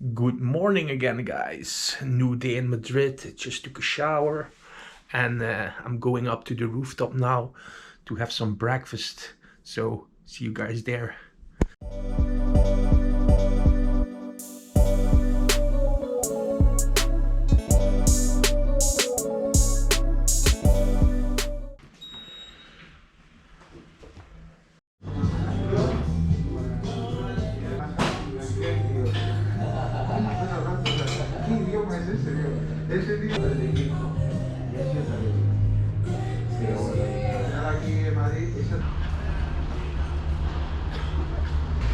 Good morning again, guys. New day in Madrid. Just took a shower and I'm going up to the rooftop now to have some breakfast. So see you guys there.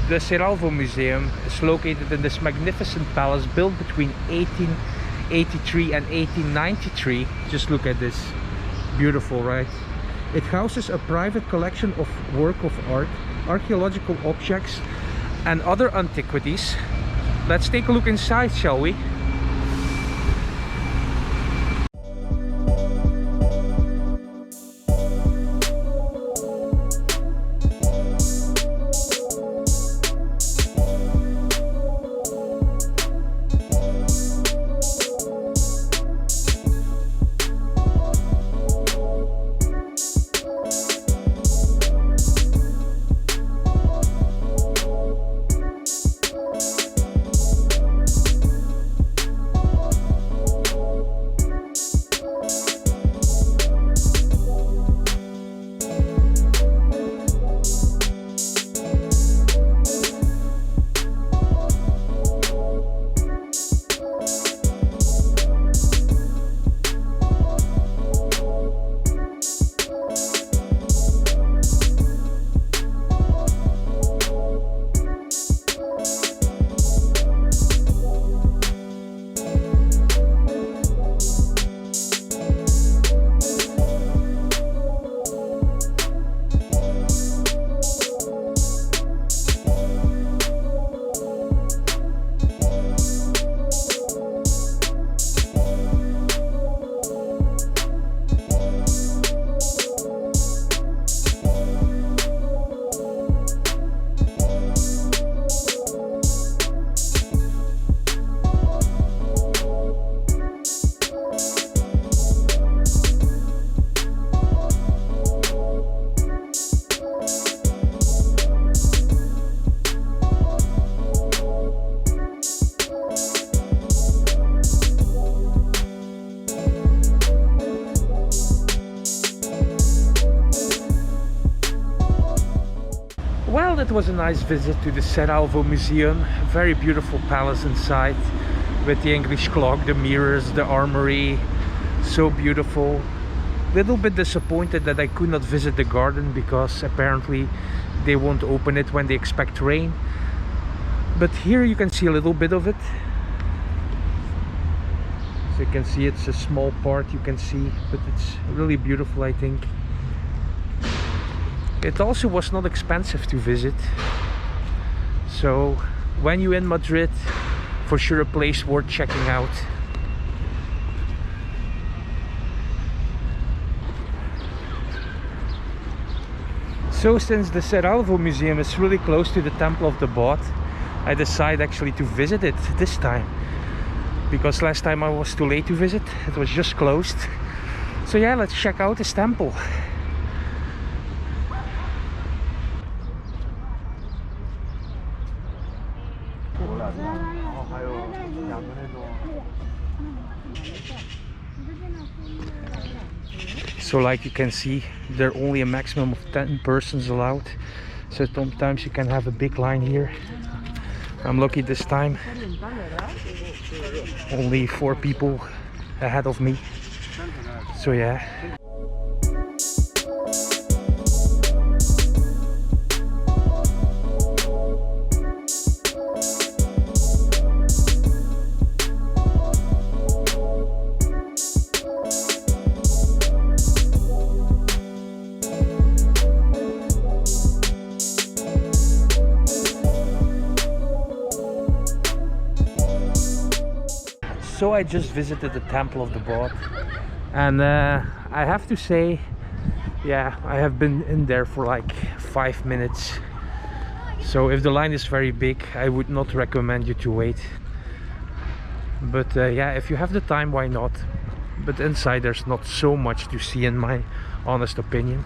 The Cerralbo Museum is located in this magnificent palace built between 1883 and 1893. Just look at this. Beautiful, right? It houses a private collection of work of art, archaeological objects and other antiquities. Let's take a look inside, shall we? Well, that was a nice visit to the Cerralbo Museum. A very beautiful palace inside with the English clock, the mirrors, the armory. So beautiful. Little bit disappointed that I could not visit the garden because apparently they won't open it when they expect rain. But here you can see a little bit of it. So you can see it's a small part you can see, but it's really beautiful, I think. It also was not expensive to visit, so when you're in Madrid, for sure a place worth checking out. So since the Cerralbo Museum is really close to the Temple of Debod, I decided actually to visit it this time, because last time I was too late to visit, it was just closed. So yeah, let's check out this temple. So like you can see, there are only a maximum of 10 persons allowed. So sometimes you can have a big line here. I'm lucky this time. Only 4 people ahead of me. So yeah. So I just visited the Temple of Debod, and I have to say, yeah, I have been in there for like 5 minutes. So if the line is very big, I would not recommend you to wait. But yeah, if you have the time, why not? But inside there's not so much to see, in my honest opinion.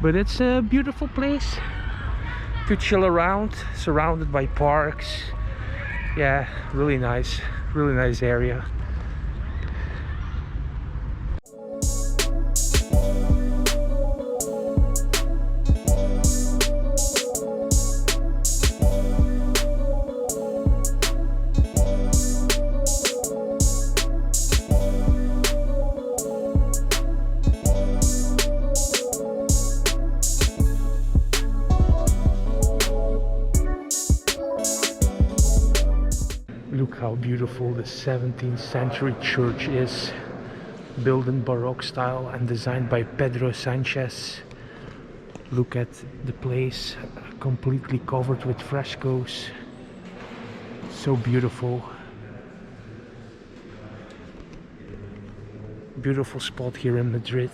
But it's a beautiful place to chill around, surrounded by parks. Yeah, really nice area. Look how beautiful the 17th century church is, built in Baroque style and designed by Pedro Sanchez. Look at the place, completely covered with frescoes. So beautiful. Beautiful spot here in Madrid.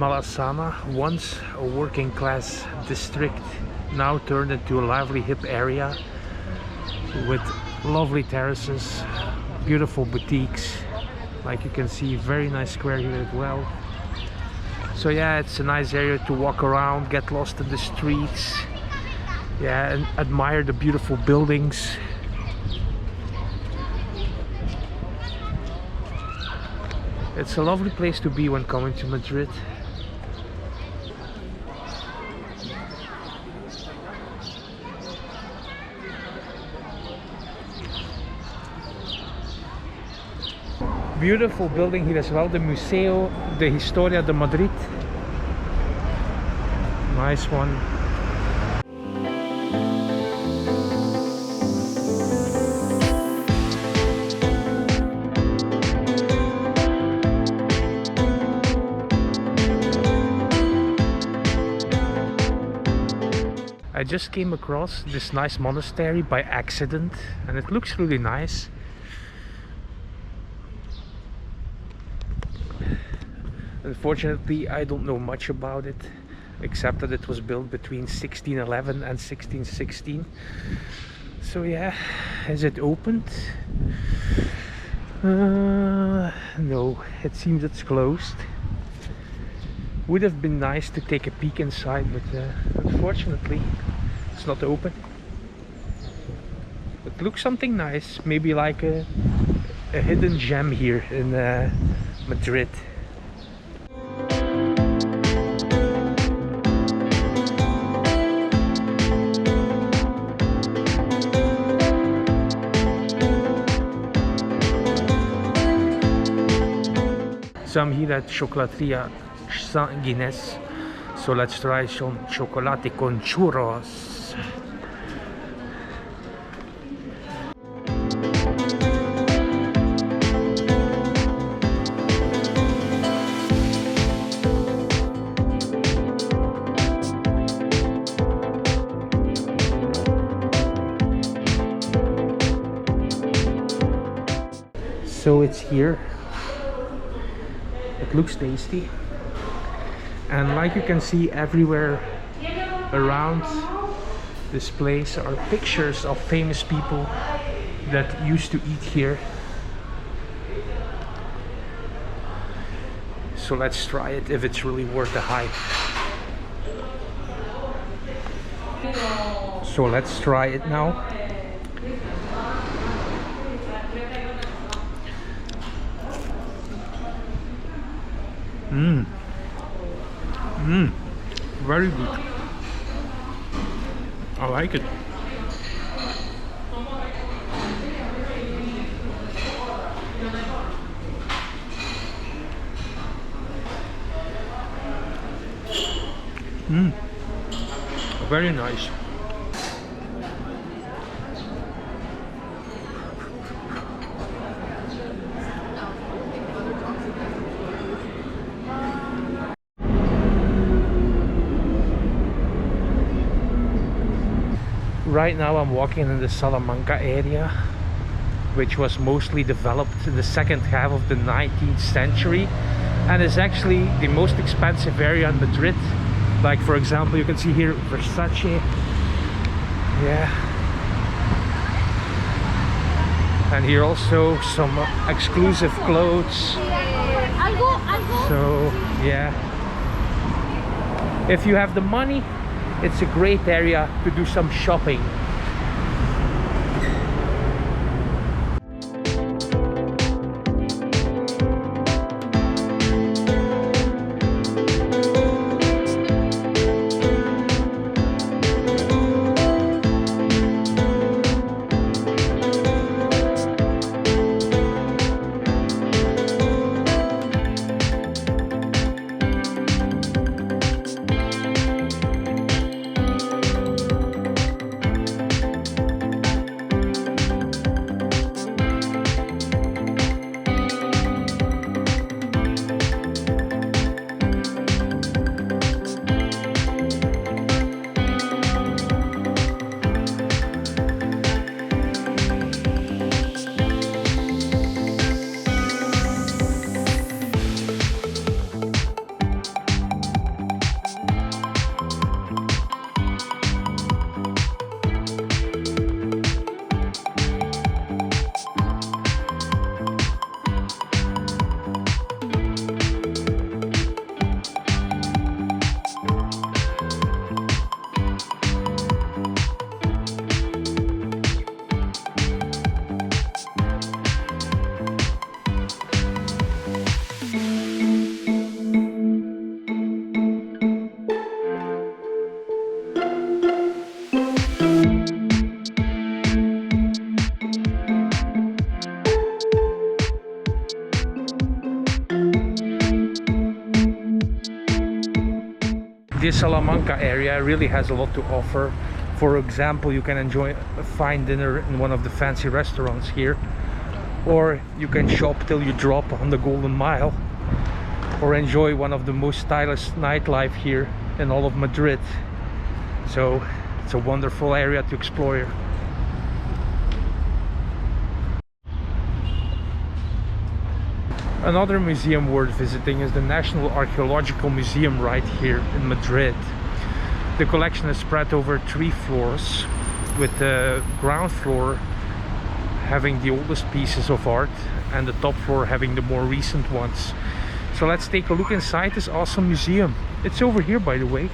Malasaña, once a working class district, now turned into a lively hip area with lovely terraces, beautiful boutiques. Like you can see, very nice square here as well. So yeah, it's a nice area to walk around, get lost in the streets, yeah, and admire the beautiful buildings. It's a lovely place to be when coming to Madrid. Beautiful building here as well, the Museo de Historia de Madrid. Nice one. I just came across this nice monastery by accident, and it looks really nice. Unfortunately, I don't know much about it, except that it was built between 1611 and 1616. So yeah, is it opened? No, it seems it's closed. Would have been nice to take a peek inside, but unfortunately it's not open. It looks something nice, maybe like a hidden gem here in Madrid. So I'm here at Chocolatería San Ginés, so let's try some chocolate con churros. So it's here. It looks tasty, and like you can see everywhere around this place are pictures of famous people that used to eat here. So let's try it, if it's really worth the hype. So let's try it now. Mmm. Mmm. Very good. I like it. Mmm. Very nice. Right now I'm walking in the Salamanca area, which was mostly developed in the second half of the 19th century and is actually the most expensive area in Madrid. Like, for example, you can see here Versace. Yeah. And here also some exclusive clothes. So yeah, if you have the money, it's a great area to do some shopping. This Salamanca area really has a lot to offer. For example, you can enjoy a fine dinner in one of the fancy restaurants here, or you can shop till you drop on the Golden Mile, or enjoy one of the most stylish nightlife here in all of Madrid. So it's a wonderful area to explore. Another museum worth visiting is the National Arqueological Museum right here in Madrid. The collection is spread over 3 floors, with the ground floor having the oldest pieces of art and the top floor having the more recent ones. So let's take a look inside this awesome museum. It's over here, by the way.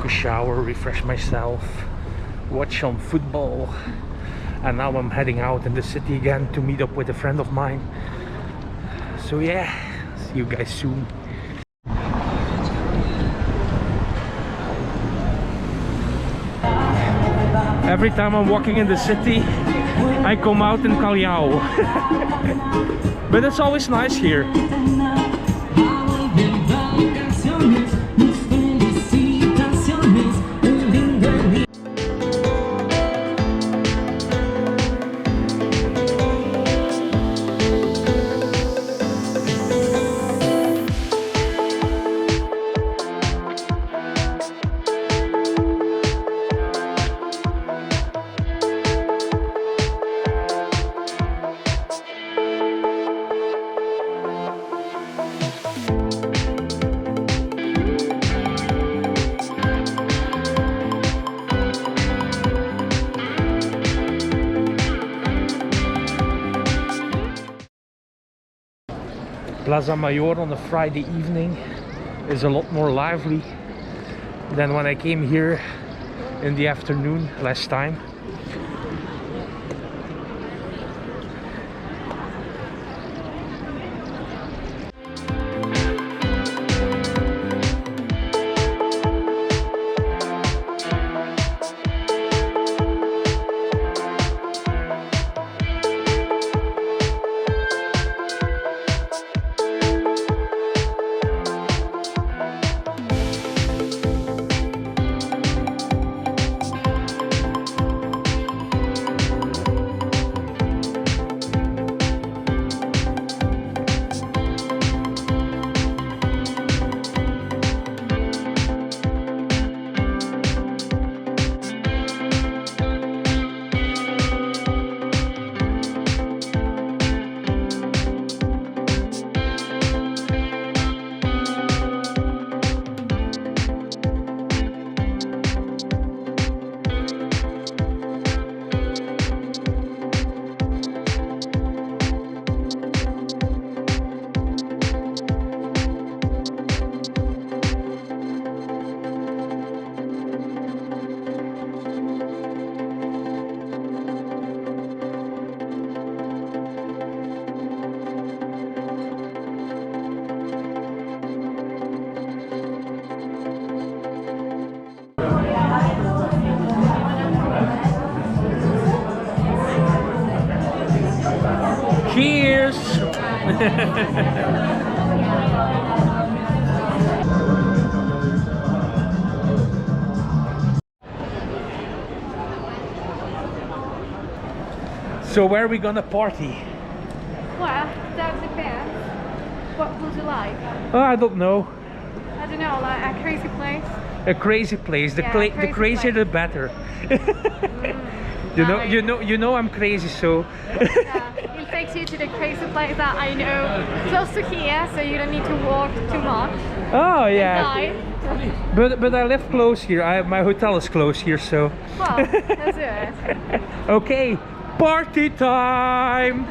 a shower, refresh myself, watch some football, and now I'm heading out in the city again to meet up with a friend of mine. So yeah, see you guys soon. Every time I'm walking in the city, I come out in Callao. But it's always nice here. Plaza Mayor on a Friday evening is a lot more lively than when I came here in the afternoon last time. Cheers! So where are we gonna party? Well, that depends. What would you like? Oh, I don't know. I don't know, like a crazy place? A crazy place. The, Yeah, the crazier the better. You know I'm crazy, so. Yeah, it takes you to the crazy place that I know close to here, so you don't need to walk too much. Oh yeah. And But I live close here. My hotel is close here, so. well, let's do it. Okay, party time.